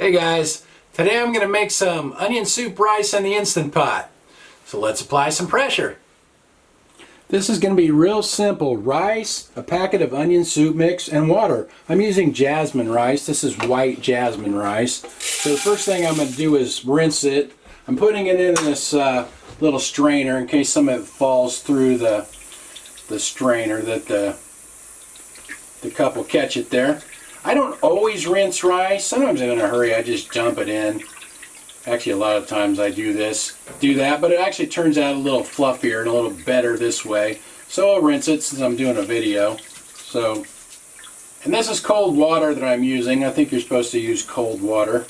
Hey guys, today I'm going to make some onion soup rice in the Instant Pot. So let's apply some pressure. This is going to be real simple. Rice, a packet of onion soup mix, and water. I'm using jasmine rice. This is white jasmine rice. So the first thing I'm going to do is rinse it. I'm putting it in this little strainer in case some of it falls through the strainer, that the cup will catch it there. I don't always rinse rice. Sometimes I'm in a hurry, I just dump it in. Actually, a lot of times I do that, but it actually turns out a little fluffier and a little better this way. So I'll rinse it since I'm doing a video. And this is cold water that I'm using. I think you're supposed to use cold water.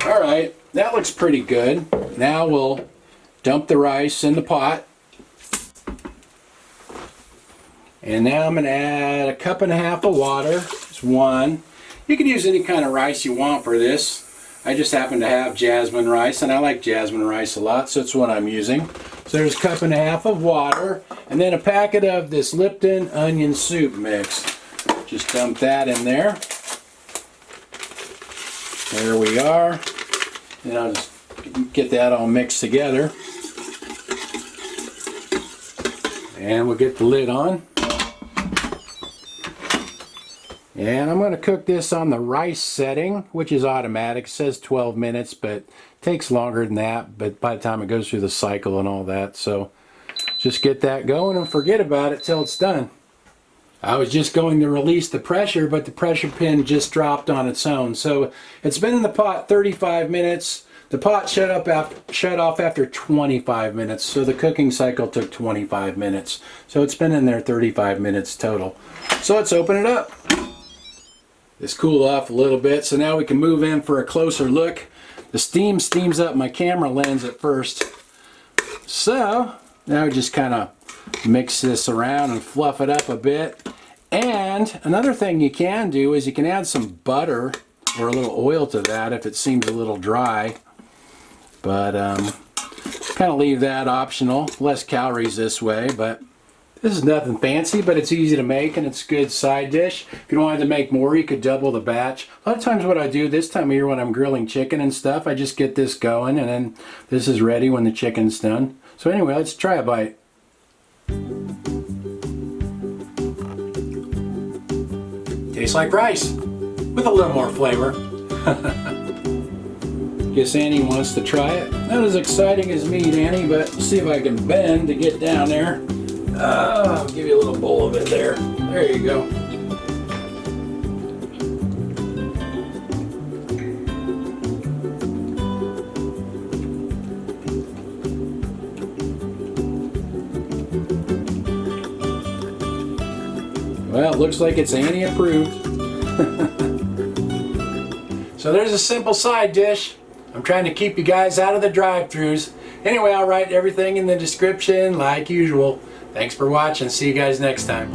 Alright, that looks pretty good. Now we'll dump the rice in the pot. And now I'm going to add a cup and a half of water. Just one. You can use any kind of rice you want for this. I just happen to have jasmine rice, and I like jasmine rice a lot, so that's what I'm using. So there's a cup and a half of water, and then a packet of this Lipton Onion Soup mix. Just dump that in there. There we are. And I'll just get that all mixed together. And we'll get the lid on. And I'm going to cook this on the rice setting, which is automatic. It says 12 minutes, but it takes longer than that. But by the time it goes through the cycle and all that, so just get that going and forget about it till it's done. I was just going to release the pressure, but the pressure pin just dropped on its own. So it's been in the pot 35 minutes. The pot shut off after 25 minutes, so the cooking cycle took 25 minutes. So it's been in there 35 minutes total. So let's open it up. It's cooled off a little bit, so now we can move in for a closer look. The steam steams up my camera lens at first. So now we just kind of mix this around and fluff it up a bit. And another thing you can do is you can add some butter or a little oil to that if it seems a little dry. But kind of leave that optional. Less calories this way, but this is nothing fancy, but it's easy to make and it's a good side dish. If you wanted to make more, you could double the batch. A lot of times what I do this time of year when I'm grilling chicken and stuff, I just get this going and then this is ready when the chicken's done. So anyway, let's try a bite. Tastes like rice with a little more flavor. Guess Annie wants to try it. Not as exciting as meat, Annie, but see if I can bend to get down there. I'll give you a little bowl of it there. There you go. Well, it looks like it's Annie approved. So there's a simple side dish. I'm trying to keep you guys out of the drive-thrus. Anyway, I'll write everything in the description like usual. Thanks for watching. See you guys next time.